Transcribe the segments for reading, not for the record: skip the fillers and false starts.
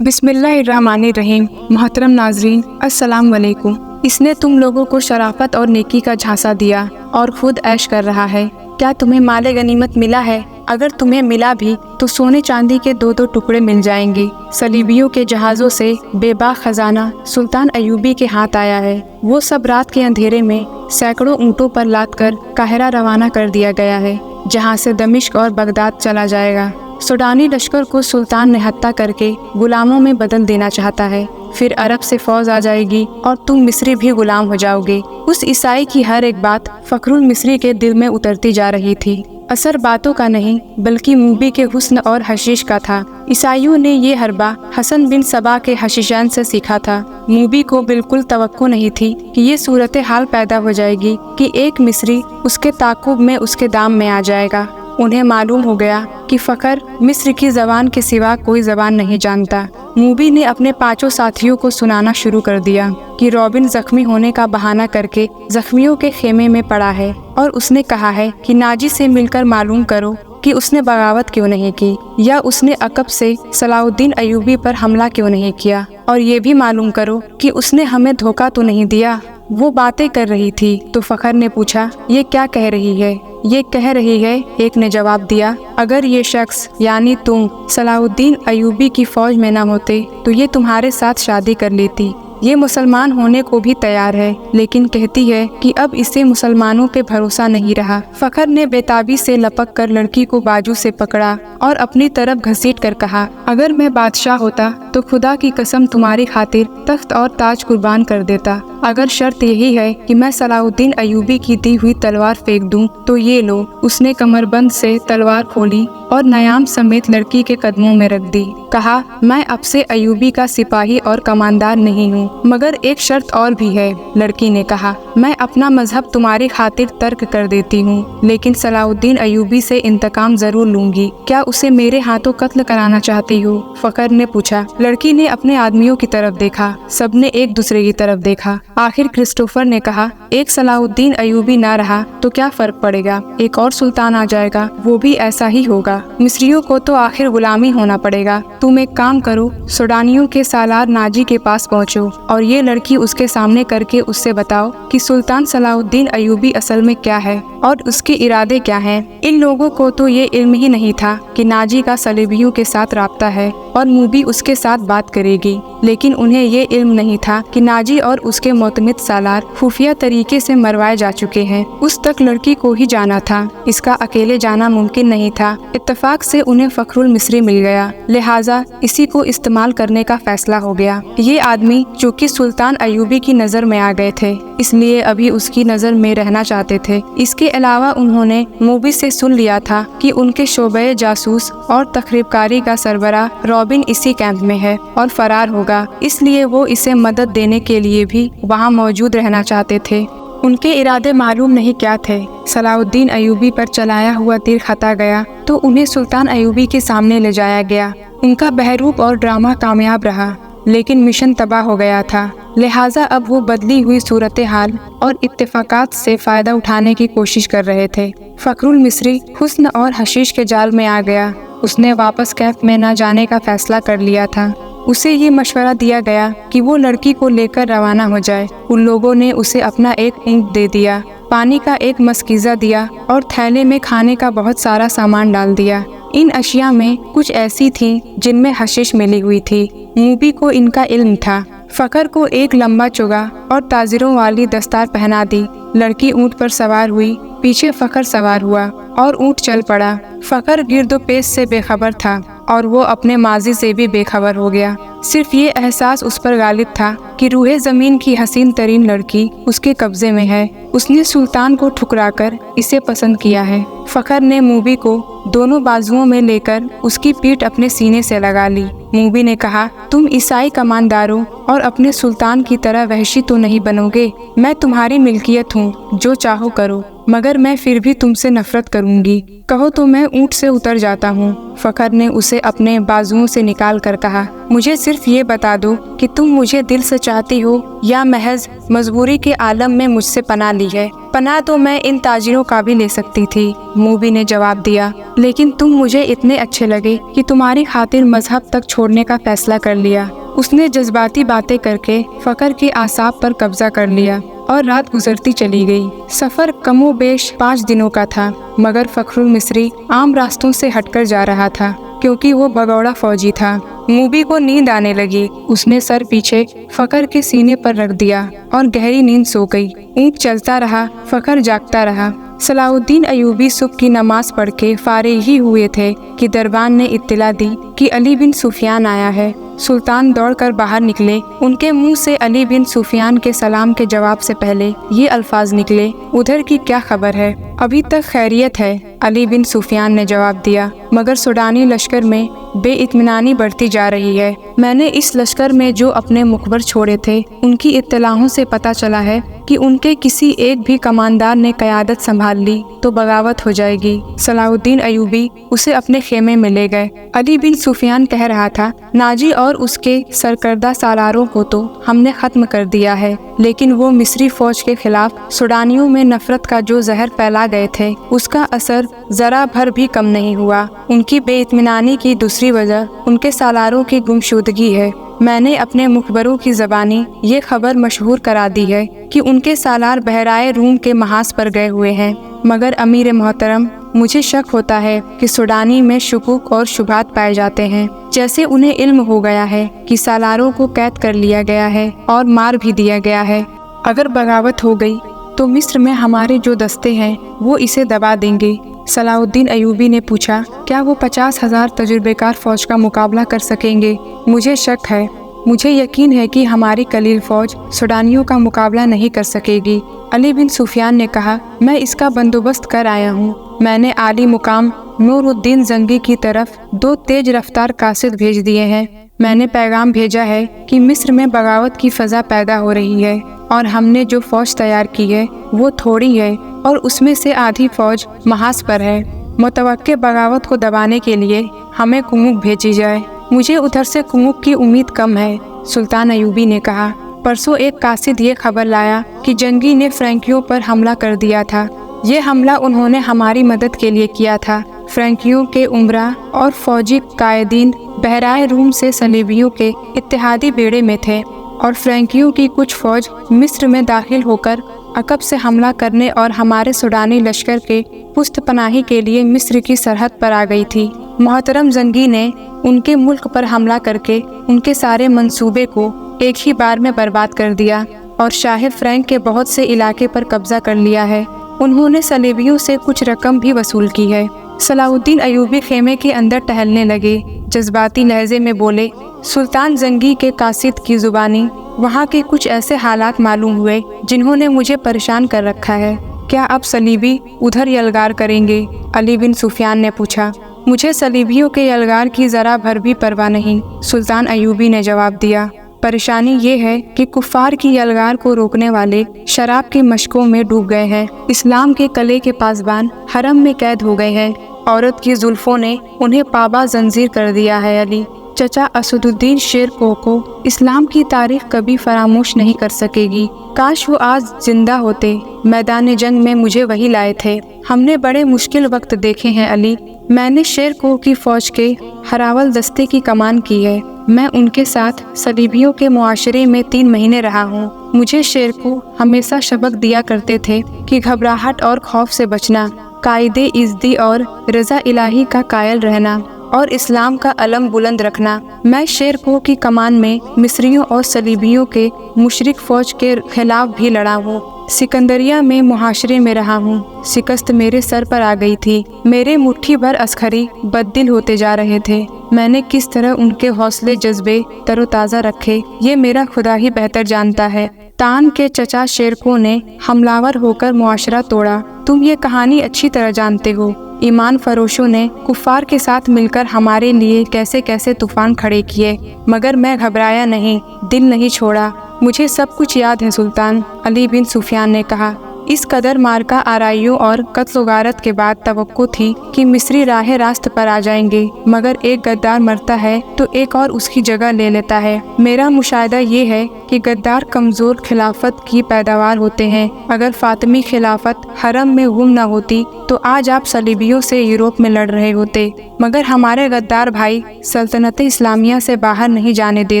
बिस्मिल्लाहिर्रहमानिर्रहीम। मोहतरम नाजरीन, अस्सलाम वालेकुम। इसने तुम लोगों को शराफत और नेकी का झांसा दिया और खुद ऐश कर रहा है। क्या तुम्हें माले गनीमत मिला है? अगर तुम्हें मिला भी तो सोने चांदी के दो दो टुकड़े मिल जाएंगे। सलीबियों के जहाज़ों से बेबाक खजाना सुल्तान अयूबी के हाथ आया है। वो सब रात के अंधेरे में सैकड़ों ऊँटों पर लाद कर काहिरा रवाना कर दिया गया है, जहाँ से दमिश्क और बगदाद चला जाएगा। सूडानी लश्कर को सुल्तान ने हत्या करके गुलामों में बदल देना चाहता है। फिर अरब से फौज आ जाएगी और तुम मिस्री भी गुलाम हो जाओगे। उस ईसाई की हर एक बात फखरुल मिस्री के दिल में उतरती जा रही थी। असर बातों का नहीं बल्कि मूबी के हुस्न और हशीश का था। ईसाइयों ने ये हरबा हसन बिन सबा के हशीशान से सीखा था। मूबी को बिल्कुल तवक्को नहीं थी कि ये सूरत हाल पैदा हो जाएगी कि एक मिस्री उसके ताकुब में उसके दाम में आ जाएगा। उन्हें मालूम हो गया कि फ़खर मिस्र की ज़बान के सिवा कोई ज़बान नहीं जानता। मूबी ने अपने पांचों साथियों को सुनाना शुरू कर दिया कि रॉबिन जख्मी होने का बहाना करके जख्मियों के खेमे में पड़ा है और उसने कहा है कि नाजी से मिलकर मालूम करो कि उसने बगावत क्यों नहीं की, या उसने अकब से सलाउद्दीन अयूबी पर हमला क्यों नहीं किया, और ये भी मालूम करो कि उसने हमें धोखा तो नहीं दिया। वो बातें कर रही थी तो फ़खर ने पूछा, ये क्या कह रही है? ये कह रही है, एक ने जवाब दिया, अगर ये शख्स यानी तुम सलाउद्दीन अयूबी की फौज में न होते तो ये तुम्हारे साथ शादी कर लेती। ये मुसलमान होने को भी तैयार है, लेकिन कहती है कि अब इसे मुसलमानों पे भरोसा नहीं रहा। फ़खर ने बेताबी से लपक कर लड़की को बाजू से पकड़ा और अपनी तरफ घसीट कर कहा, अगर मैं बादशाह होता तो खुदा की कसम तुम्हारी खातिर तख्त और ताज कुर्बान कर देता। अगर शर्त यही है कि मैं सलाउद्दीन अयूबी की दी हुई तलवार फेंक दूं तो ये लो। उसने कमरबंद से तलवार खोली और नयाम समेत लड़की के कदमों में रख दी। कहा, मैं अब से अयूबी का सिपाही और कमांडर नहीं हूँ, मगर एक शर्त और भी है। लड़की ने कहा, मैं अपना मजहब तुम्हारी खातिर तर्क कर देती हूँ, लेकिन सलाउद्दीन अयूबी से इंतकाम जरूर लूंगी। क्या उसे मेरे हाथों कत्ल कराना चाहती हो? फ़खर ने पूछा। लड़की ने अपने आदमियों की तरफ देखा। सबने एक दूसरे की तरफ देखा। आखिर क्रिस्टोफर ने कहा, एक सलाउद्दीन अयूबी ना रहा तो क्या फर्क पड़ेगा, एक और सुल्तान आ जाएगा, वो भी ऐसा ही होगा। मिस्रियों को तो आखिर गुलामी होना पड़ेगा। तुम एक काम करो, सूडानियों के सालार नाजी के पास पहुँचो और ये लड़की उसके सामने करके उससे बताओ कि सुल्तान सलाउद्दीन अयूबी असल में क्या है और उसके इरादे क्या हैं। इन लोगों को तो ये इल्म ही नहीं था कि नाजी का सलीबियों के साथ राब्ता है और मूबी उसके साथ बात करेगी, लेकिन उन्हें ये इल्म नहीं था कि नाजी और उसके मोतमिद सालार खुफिया तरीके से मरवाए जा चुके हैं। उस तक लड़की को ही जाना था, इसका अकेले जाना मुमकिन नहीं था। इत्तेफाक से उन्हें फखरुल मिस्री मिल गया, लिहाजा इसी को इस्तेमाल करने का फैसला हो गया। ये आदमी चूँकि सुल्तान अयूबी की नज़र में आ गए थे, इसलिए अभी उसकी नज़र में रहना चाहते थे। इसके अलावा उन्होंने मूबी से सुन लिया था कि उनके शोबे जासूस और तखरीबकारी का सरबराह रॉबिन इसी कैंप में है और फरार होगा, इसलिए वो इसे मदद देने के लिए भी वहाँ मौजूद रहना चाहते थे। उनके इरादे मालूम नहीं क्या थे। सलाउद्दीन अयूबी पर चलाया हुआ तीर खता गया तो उन्हें सुल्तान अयूबी के सामने ले जाया गया। उनका बहरूप और ड्रामा कामयाब रहा, लेकिन मिशन तबाह हो गया था। लिहाजा अब वो बदली हुई सूरत हाल और इत्तेफाकात से फ़ायदा उठाने की कोशिश कर रहे थे। फखरुल मिस्री हुस्न और हशीश के जाल में आ गया। उसने वापस कैंप में न जाने का फैसला कर लिया था। उसे ये मशवरा दिया गया कि वो लड़की को लेकर रवाना हो जाए। उन लोगों ने उसे अपना एक ऊँट दे दिया, पानी का एक मस्कीज़ा दिया और थैले में खाने का बहुत सारा सामान डाल दिया। इन अशिया में कुछ ऐसी थीं जिनमें हशीश मिली हुई थी। मूबी को इनका इल्म था। फ़खर को एक लंबा चोगा और ताजिरों वाली दस्तार पहना दी। लड़की ऊँट पर सवार हुई, पीछे फ़खर सवार हुआ और ऊँट चल पड़ा। फ़खर गिरदो पेश से बेखबर था और वो अपने माजी से भी बेखबर हो गया। सिर्फ ये एहसास उस पर गालिब था कि रूहे ज़मीन की हसीन तरीन लड़की उसके कब्जे में है। उसने सुल्तान को ठुकराकर इसे पसंद किया है। फ़खर ने मूबी को दोनों बाजुओं में लेकर उसकी पीठ अपने सीने से लगा ली। मूबी ने कहा, तुम ईसाई कमांडरों और अपने सुल्तान की तरह वहशी तो नहीं बनोगे। मैं तुम्हारी मिल्कियत हूँ, जो चाहो करो। मगर मैं फिर भी तुमसे नफरत करूंगी। कहो तो मैं ऊंट से उतर जाता हूँ। फखर ने उसे अपने बाजुओं से निकाल कर कहा, मुझे सिर्फ ये बता दो कि तुम मुझे दिल से चाहती हो या महज मजबूरी के आलम में मुझसे पनाह ली है। पनाह तो मैं इन ताजिरों का भी ले सकती थी, मूबी ने जवाब दिया, लेकिन तुम मुझे इतने अच्छे लगे कि तुम्हारी खातिर मजहब तक छोड़ने का फैसला कर लिया। उसने जज्बाती बातें करके फखर के आसाब पर कब्जा कर लिया और रात गुजरती चली गई। सफर कमोबेश 5 दिनों का था, मगर फखरुल मिस्री आम रास्तों से हटकर जा रहा था क्योंकि वो भगौड़ा फौजी था। मूबी को नींद आने लगी। उसने सर पीछे फखर के सीने पर रख दिया और गहरी नींद सो गई। ऊँट चलता रहा, फखर जागता रहा। सलाउद्दीन अयूबी सुबह की नमाज पढ़ के फारिग ही हुए थे कि दरबान ने इत्तला दी कि अली बिन सुफियान आया है। सुल्तान दौड़कर बाहर निकले। उनके मुंह से अली बिन सुफियान के सलाम के जवाब से पहले ये अल्फाज निकले, उधर की क्या खबर है? अभी तक खैरियत है, अली बिन सुफियान ने जवाब दिया, मगर सुडानी लश्कर में बेइत्मीनानी बढ़ती जा रही है। मैंने इस लश्कर में जो अपने मुखबर छोड़े थे उनकी इत्तलाहों से पता चला है कि उनके किसी एक भी कमांडर ने क़यादत संभाल ली तो बगावत हो जाएगी। सलाउद्दीन अयूबी उसे अपने खेमे में ले गए। अली बिन सुफियान कह रहा था, नाजी और उसके सरकर्दा सालारों को तो हमने ख़त्म कर दिया है, लेकिन वो मिस्री फौज के खिलाफ सुडानियों में नफरत का जो जहर फैला गए थे उसका असर जरा भर भी कम नहीं हुआ। उनकी बेइत्मीनानी की दूसरी वजह उनके सालारों की गुमशुदगी है। मैंने अपने मुखबरों की ज़बानी ये खबर मशहूर करा दी है कि उनके सालार बहराए रूम के महाज पर गए हुए हैं, मगर अमीर मोहतरम, मुझे शक होता है कि सुडानी में शुकूक और शुबात पाए जाते हैं। जैसे उन्हें इल्म हो गया है कि सालारों को कैद कर लिया गया है और मार भी दिया गया है। अगर बगावत हो गई तो मिस्र में हमारे जो दस्ते हैं वो इसे दबा देंगे। सलाउद्दीन अयूबी ने पूछा, क्या वो 50,000 तजुर्बेकार फौज का मुकाबला कर सकेंगे? मुझे शक है। मुझे यकीन है कि हमारी कलील फौज सुडानियों का मुकाबला नहीं कर सकेगी। अली बिन सुफियान ने कहा, मैं इसका बंदोबस्त कर आया हूँ। मैंने आली मुकाम नूरुद्दीन जंगी की तरफ 2 तेज रफ्तार कासिद भेज दिए हैं। मैंने पैगाम भेजा है कि मिस्र में बगावत की फ़ज़ा पैदा हो रही है और हमने जो फ़ौज तैयार की है वो थोड़ी है और उसमें से आधी फ़ौज महाज पर है। मुतवक्के बगावत को दबाने के लिए हमें कुमुक भेजी जाए। मुझे उधर से कुमुक की उम्मीद कम है, सुल्तान अयूबी ने कहा। परसों एक कासिद ये खबर लाया कि जंगी ने फ्रैंकियों पर हमला कर दिया था। ये हमला उन्होंने हमारी मदद के लिए किया था। फ्रैंकियों के उमरा और फौजी कायदीन बहराए रूम से सलीबियों के इत्तेहादी बेड़े में थे और फ्रैंकियों की कुछ फौज मिस्र में दाखिल होकर अकब से हमला करने और हमारे सुडानी लश्कर के पुष्ट पनाही के लिए मिस्र की सरहद पर आ गई थी। मोहतरम जंगी ने उनके मुल्क पर हमला करके उनके सारे मंसूबे को एक ही बार में बर्बाद कर दिया और शाह फ्रैंक के बहुत से इलाके पर कब्जा कर लिया है। उन्होंने सलेबियों से कुछ रकम भी वसूल की है। सलाउद्दीन अयूबी खेमे के अंदर टहलने लगे। जज्बाती लहजे में बोले, सुल्तान जंगी के कासिद की जुबानी वहाँ के कुछ ऐसे हालात मालूम हुए जिन्होंने मुझे परेशान कर रखा है। क्या अब सलीबी उधर यलगार करेंगे? अली बिन सुफियान ने पूछा। मुझे सलीबियों के यलगार की ज़रा भर भी परवाह नहीं, सुल्तान अयूबी ने जवाब दिया। परेशानी ये है कि कुफ़ार की यलगार को रोकने वाले शराब के मशकों में डूब गए हैं। इस्लाम के कले के पासबान हरम में कैद हो गए हैं। औरत की जुल्फों ने उन्हें पाबा जंजीर कर दिया है। अली चचा असदुद्दीन शेर को इस्लाम की तारीख कभी फरामोश नहीं कर सकेगी। काश वो आज जिंदा होते। मैदान जंग में मुझे वही लाए थे। हमने बड़े मुश्किल वक्त देखे हैं अली। मैंने शेर की फ़ौज के हरावल दस्ते की कमान की है। मैं उनके साथ सलीबियों के मुआशरे में 3 महीने रहा हूँ। मुझे शेर को हमेशा सबक दिया करते थे कि घबराहट और खौफ से बचना, कायदे इज़्ज़ी और रज़ा इलाही का कायल रहना और इस्लाम का अलम बुलंद रखना। मैं शेर की कमान में मिस्रियों और सलीबियों के मुशरिक फ़ौज के खिलाफ भी लड़ा हूँ। सिकंदरिया में मुहाशरे में रहा हूँ। शिकस्त मेरे सर पर आ गई थी। मेरे मुट्ठी भर अस्करी बददिल होते जा रहे थे। मैंने किस तरह उनके हौसले जज्बे तरोताज़ा रखे ये मेरा खुदा ही बेहतर जानता है। तान के चचा शेरको ने हमलावर होकर मुआशरा तोड़ा। तुम ये कहानी अच्छी तरह जानते हो। ईमान फरोशों ने कुफ़ार के साथ मिलकर हमारे लिए कैसे कैसे तूफान खड़े किए, मगर मैं घबराया नहीं, दिल नहीं छोड़ा। मुझे सब कुछ याद है सुल्तान, अली बिन सुफियान ने कहा। इस कदर मार्का आराइयों और कत्ल गारत के बाद तवक्को थी कि मिस्री राह रास्त पर आ जाएंगे, मगर एक गद्दार मरता है तो एक और उसकी जगह ले लेता है। मेरा मुशाहिदा ये है कि गद्दार कमजोर खिलाफत की पैदावार होते हैं। अगर फातिमी खिलाफत हरम में गुम न होती तो आज आप सलीबियों से यूरोप में लड़ रहे होते, मगर हमारे गद्दार भाई सल्तनत इस्लामिया से बाहर नहीं जाने दे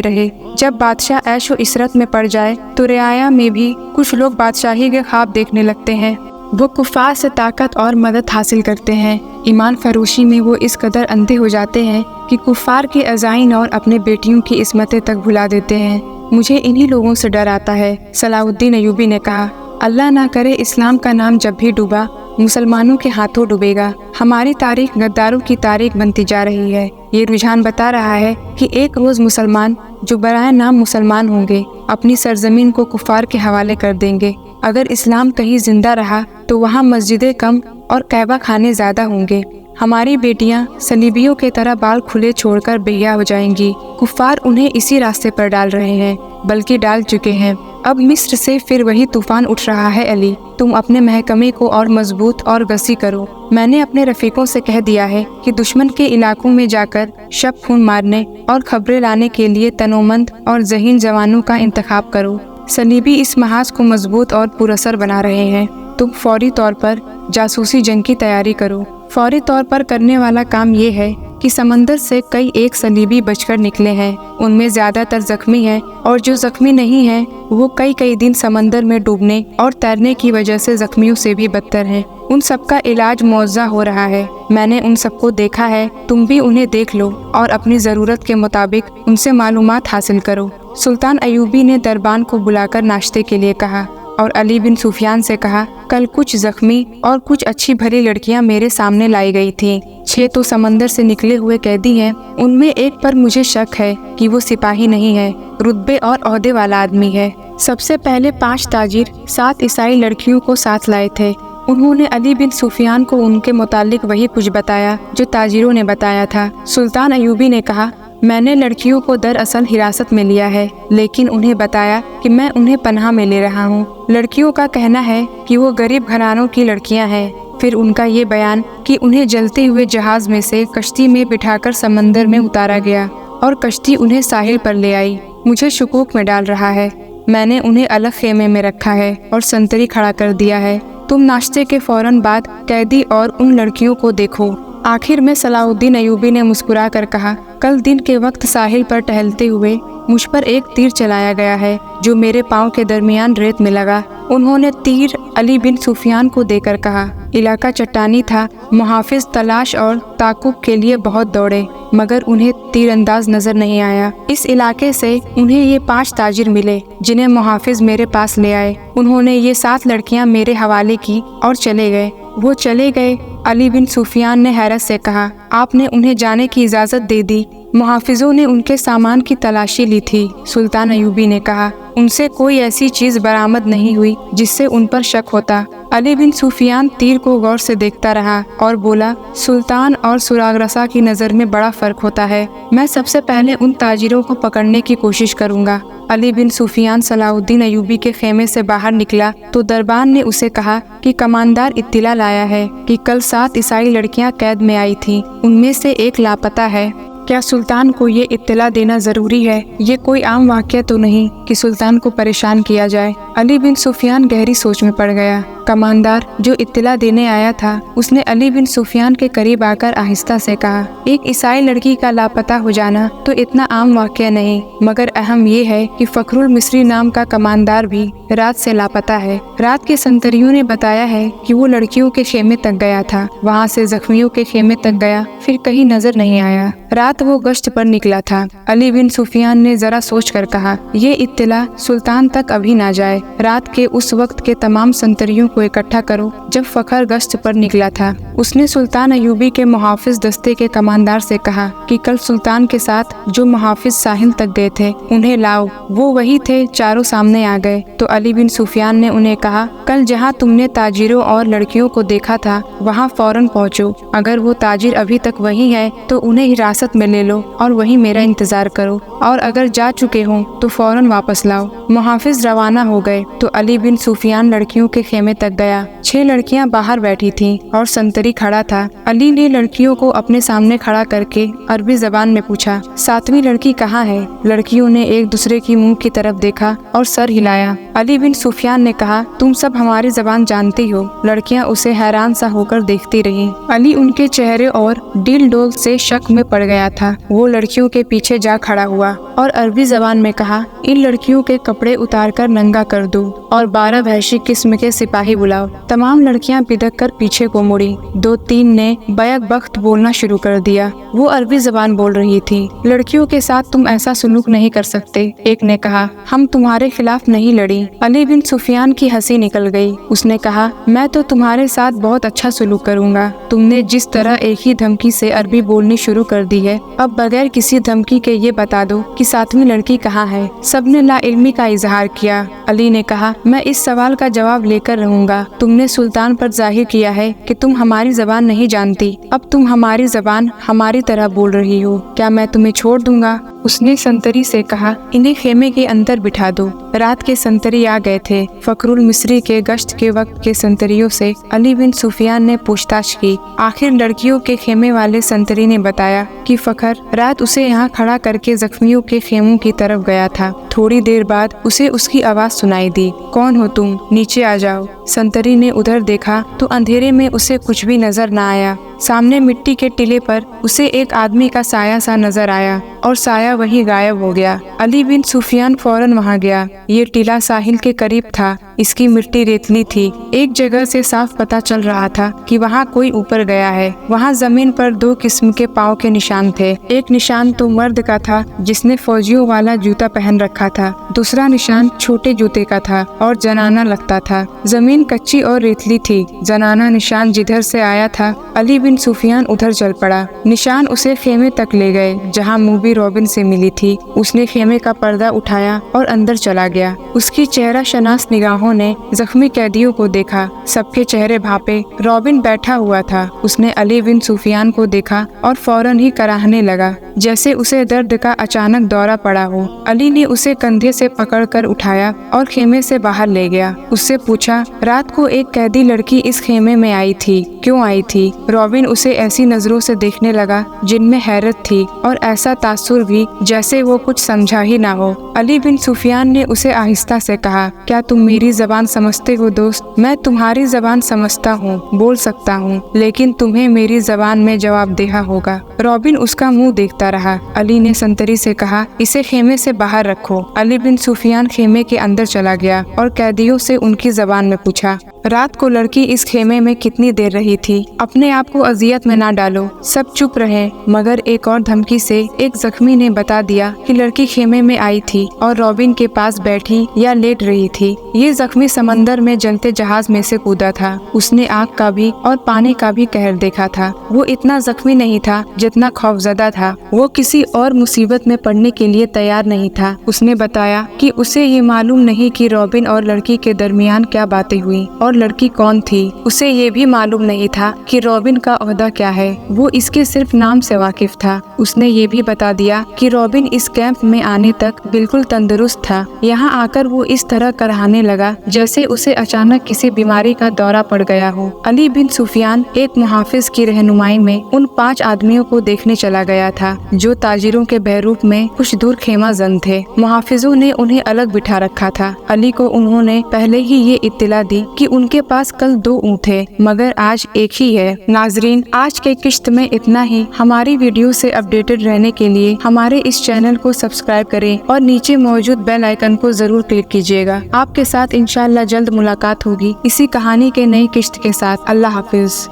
रहे। जब बादशाह ऐशो इसरत में पड़ जाए तो रियाया में भी कुछ लोग बादशाही के ख्वाब देखने लगते हैं। वो कुफार से ताकत और मदद हासिल करते हैं। ईमान फरोशी में वो इस कदर अंधे हो जाते हैं कि कुफार के अज़ाइन और अपने बेटियों की इस्मतें तक भुला देते हैं। मुझे इन्हीं लोगों से डर आता है। सलाहुद्दीन अयूबी ने कहा, अल्लाह ना करे इस्लाम का नाम जब भी डूबा मुसलमानों के हाथों डूबेगा। हमारी तारीख गद्दारों की तारीख बनती जा रही है। ये रुझान बता रहा है कि एक रोज़ मुसलमान जो बराए नाम मुसलमान होंगे अपनी सरजमीन को कुफार के हवाले कर देंगे। अगर इस्लाम कहीं जिंदा रहा तो वहाँ मस्जिदें कम और कैबा खाने ज़्यादा होंगे। हमारी बेटियां सलीबियों के तरह बाल खुले छोड़कर बेहिया हो जाएंगी। कुफार उन्हें इसी रास्ते पर डाल रहे हैं, बल्कि डाल चुके हैं। अब मिस्र से फिर वही तूफान उठ रहा है। अली, तुम अपने महकमे को और मजबूत और गसी करो। मैंने अपने रफीकों से कह दिया है कि दुश्मन के इलाकों में जाकर शब खून मारने और खबरें लाने के लिए तनोमंद और ज़हीन जवानों का इंतखाब करो। सलीबी इस महाज को मजबूत और पुरअसर बना रहे हैं। तुम फौरी तौर पर जासूसी जंग की तैयारी करो। फौरी तौर पर करने वाला काम ये है कि समंदर से कई एक सलीबी बचकर निकले हैं। उनमें ज़्यादातर जख्मी हैं और जो जख्मी नहीं हैं वो कई दिन समंदर में डूबने और तैरने की वजह से जख्मियों से भी बदतर हैं। उन सबका इलाज मुआवजा हो रहा है। मैंने उन सबको देखा है, तुम भी उन्हें देख लो और अपनी ज़रूरत के मुताबिक उनसे मालूमात हासिल करो। सुल्तान अयूबी ने दरबान को बुलाकर नाश्ते के लिए कहा और अली बिन सुफियान से कहा, कल कुछ जख्मी और कुछ अच्छी भली लड़कियां मेरे सामने लाई गई थीं। 6 तो समंदर से निकले हुए कैदी हैं। उनमें एक पर मुझे शक है कि वो सिपाही नहीं है, रुतबे और ओहदे वाला आदमी है। सबसे पहले 5 ताजिर 7 ईसाई लड़कियों को साथ लाए थे। उन्होंने अली बिन सुफियान को उनके मुतालिक वही कुछ बताया जो ताजिरों ने बताया था। सुल्तान अयूबी ने कहा, मैंने लड़कियों को दरअसल हिरासत में लिया है, लेकिन उन्हें बताया कि मैं उन्हें पनाह में ले रहा हूँ। लड़कियों का कहना है कि वो गरीब घरानों की लड़कियाँ हैं। फिर उनका ये बयान कि उन्हें जलते हुए जहाज में से कश्ती में बिठाकर समंदर में उतारा गया और कश्ती उन्हें साहिल पर ले आई, मुझे शुकूक में डाल रहा है। मैंने उन्हें अलग खेमे में रखा है और संतरी खड़ा कर दिया है। तुम नाश्ते के फौरन बाद कैदी और उन लड़कियों को देखो। आखिर में सलाहुद्दीन अयूबी ने मुस्कुरा कर कहा, कल दिन के वक्त साहिल पर टहलते हुए मुझ पर एक तीर चलाया गया है जो मेरे पाँव के दरमियान रेत में लगा। उन्होंने तीर अली बिन सुफियान को देकर कहा, इलाका चट्टानी था। मुहाफिज तलाश और ताकुब के लिए बहुत दौड़े, मगर उन्हें तीरंदाज नजर नहीं आया। इस इलाके से उन्हें ये 5 ताजिर मिले जिन्हें मुहाफिज मेरे पास ले आए। उन्होंने ये 7 लड़कियां मेरे हवाले की और चले गए। वो चले गए। अली बिन सुफियान ने हैरत से कहा, आपने उन्हें जाने की इजाज़त दे दी? मुहाफिजों ने उनके सामान की तलाशी ली थी। सुल्तान अयूबी ने कहा, उनसे कोई ऐसी चीज़ बरामद नहीं हुई जिससे उन पर शक होता। अली बिन सुफियान तीर को गौर से देखता रहा और बोला, सुल्तान और सुराग रसा की नज़र में बड़ा फ़र्क होता है। मैं सबसे पहले उन ताजिरों को पकड़ने की कोशिश करूँगा। अली बिन सुफियान सलाहुद्दीन अयूबी के खेमे से बाहर निकला तो दरबान ने उसे कहा कि कमांडर इत्तिला लाया है कि कल 7 ईसाई लड़कियां कैद में आई थीं। उनमें से एक लापता है। क्या सुल्तान को ये इत्तला देना ज़रूरी है? ये कोई आम वाक़या तो नहीं कि सुल्तान को परेशान किया जाए। अली बिन सुफियान गहरी सोच में पड़ गया। कमांडर जो इत्तला देने आया था उसने अली बिन सुफियान के करीब आकर आहिस्ता से कहा, एक ईसाई लड़की का लापता हो जाना तो इतना आम वाक़या नहीं, मगर अहम ये है कि फखरुल मिस्री नाम का कमांडर भी रात से लापता है। रात के संतरियों ने बताया है कि वो लड़कियों के खेमे तक गया था, वहाँ से जख्मियों के खेमे तक गया, फिर कहीं नजर नहीं आया। रात वो गश्त पर निकला था। अली बिन सुफियान ने जरा सोच कर कहा, ये इत्तला सुल्तान तक अभी ना जाए। रात के उस वक्त के तमाम संतरियों को इकट्ठा करो जब फखर गश्त पर निकला था। उसने सुल्तान अयूबी के मुहाफिज दस्ते के कमांडर से कहा कि कल सुल्तान के साथ जो मुहाफिज साहिल तक गए थे उन्हें लाओ। वो वही थे। चारों सामने आ गए तो अली बिन सुफियान ने उन्हें कहा, कल जहाँ तुमने ताजिरों और लड़कियों को देखा था वहाँ फौरन पहुँचो। अगर वो ताजिर अभी तक वही है तो उन्हें हिरासत में ले लो और वही मेरा इंतजार करो, और अगर जा चुके हों तो फौरन वापस लाओ। मुहाफिज रवाना हो गए तो अली बिन सुफियान लड़कियों के खेमे तक गया। 6 लड़कियां बाहर बैठी थीं और संतरी खड़ा था। अली ने लड़कियों को अपने सामने खड़ा करके अरबी जबान में पूछा, 7वीं लड़की कहाँ है? लड़कियों ने एक दूसरे की मुंह की तरफ देखा और सर हिलाया। अली बिन सुफियान ने कहा, तुम सब हमारी जबान जानती हो। लड़कियां उसे हैरान सा होकर देखती रहीं। अली उनके चेहरे और डील डोल से शक में पड़ गया था। वो लड़कियों के पीछे जा खड़ा हुआ और अरबी जबान में कहा, इन लड़कियों के कपड़े उतारकर नंगा कर दो और 12 वहशी किस्म के सिपाही बुलाओ। तमाम लड़कियां बिदक कर पीछे को मुड़ी। 2-3 ने बैक वक्त बोलना शुरू कर दिया। वो अरबी जबान बोल रही थी। लड़कियों के साथ तुम ऐसा सुलूक नहीं कर सकते। एक ने कहा, हम तुम्हारे खिलाफ नहीं लड़ी। अली बिन सुफियान की हंसी निकल गई। उसने कहा, मैं तो तुम्हारे साथ बहुत अच्छा सुलूक करूंगा। तुमने जिस तरह एक ही धमकी से अरबी बोलनी शुरू कर दी है, अब बगैर किसी धमकी के ये बता दो कि 7वीं लड़की कहाँ है? सबने लाइल्मी का इजहार किया। अली ने कहा, मैं इस सवाल का जवाब लेकर रहूंगा। तुमने सुल्तान पर जाहिर किया है कि तुम हमारी जबान नहीं जानती। अब तुम हमारी जबान हमारी तरह बोल रही हो। क्या मैं तुम्हें छोड़ दूंगा? उसने संतरी से कहा, इन्हें खेमे के अंदर बिठा दो। रात के संतरी आ गए थे। फखरुल मिस्री के गश्त के वक्त के संतरियों से अली बिन सुफियान ने पूछताछ की। आखिर लड़कियों के खेमे वाले संतरी ने बताया कि फखर रात उसे यहाँ खड़ा करके जख्मियों के खेमों की तरफ गया था। थोड़ी देर बाद उसे उसकी आवाज सुनाई दी, कौन हो तुम? नीचे आ जाओ। संतरी ने उधर देखा तो अंधेरे में उसे कुछ भी नजर न आया। सामने मिट्टी के टीले पर उसे एक आदमी का साया सा नजर आया और साया वहीं गायब हो गया। अली बिन सुफियान फौरन वहां गया। ये टीला साहिल के करीब था। इसकी मिट्टी रेतली थी। एक जगह से साफ पता चल रहा था कि वहाँ कोई ऊपर गया है। वहाँ जमीन पर 2 किस्म के पाँव के निशान थे। एक निशान तो मर्द का था जिसने फौजियों वाला जूता पहन रखा था। दूसरा निशान छोटे जूते का था और जनाना लगता था। जमीन कच्ची और रेतली थी। जनाना निशान जिधर से आया था, अली बिन सुफियान उधर चल पड़ा। निशान उसे खेमे तक ले गए जहाँ मूबी रॉबिन से मिली थी। उसने खेमे का पर्दा उठाया और अंदर चला गया। उसकी चेहरा शनास निगाहों ने जख्मी कैदियों को देखा। सबके चेहरे भापे। रॉबिन बैठा हुआ था। उसने अली बिन सुफियान को देखा और फौरन ही कराहने लगा, जैसे उसे दर्द का अचानक दौरा पड़ा हो। अली ने उसे कंधे से पकड़कर उठाया और खेमे से बाहर ले गया। उससे पूछा, रात को एक कैदी लड़की इस खेमे में आई थी, क्यों आई थी? रॉबिन उसे ऐसी नजरों से देखने लगा जिनमें हैरत थी और ऐसा तासुर भी जैसे वो कुछ समझा ही ना हो। अली बिन सुफियान ने उसे आहिस्ता से कहा, क्या तुम मेरी जबान समझते हो दोस्त? मैं तुम्हारी जबान समझता हूँ, बोल सकता हूँ, लेकिन तुम्हें मेरी जबान में जवाब देना होगा। रॉबिन उसका मुंह देखता रहा। अली ने संतरी से कहा, इसे खेमे से बाहर रखो। अली बिन सुफियान खेमे के अंदर चला गया और कैदियों से उनकी जबान में पूछा, रात को लड़की इस खेमे में कितनी देर रही थी? अपने आप को अजियत में ना डालो। सब चुप रहे, मगर एक और धमकी से एक जख्मी ने बता दिया कि लड़की खेमे में आई थी और रॉबिन के पास बैठी या लेट रही थी। ये जख्मी समंदर में जलते जहाज में से कूदा था। उसने आग का भी और पानी का भी कहर देखा था। वो इतना जख्मी नहीं था जितना खौफजदा था। वो किसी और मुसीबत में पड़ने के लिए तैयार नहीं था। उसने बताया कि उसे ये मालूम नहीं कि रॉबिन और लड़की के दरमियान क्या बातें हुई और लड़की कौन थी। उसे ये भी मालूम नहीं था कि रॉबिन का ओहदा क्या है। वो इसके सिर्फ नाम से वाकिफ था। उसने ये भी बता दिया कि रॉबिन इस कैंप में आने तक बिल्कुल तंदुरुस्त था। यहाँ आकर वो इस तरह कराहने लगा जैसे उसे अचानक किसी बीमारी का दौरा पड़ गया हो। अली बिन सुफियान एक मुहाफिज की रहनुमाई में उन 5 आदमियों को देखने चला गया था जो ताजिरों के बहरूप में कुछ दूर खेमा जन थे। मुहाफिजों ने उन्हें अलग बिठा रखा था। अली को उन्होंने पहले ही ये इत्तला दी कि उनके पास कल 2 ऊँट थे मगर आज एक ही है। नाजरीन, आज के किश्त में इतना ही। हमारी वीडियो से अपडेटेड रहने के लिए हमारे इस चैनल को सब्सक्राइब करें और नीचे मौजूद बेल आइकन को जरूर क्लिक कीजिएगा। आपके साथ इंशाअल्लाह जल्द मुलाकात होगी इसी कहानी के नई किश्त के साथ। अल्लाह हाफिज।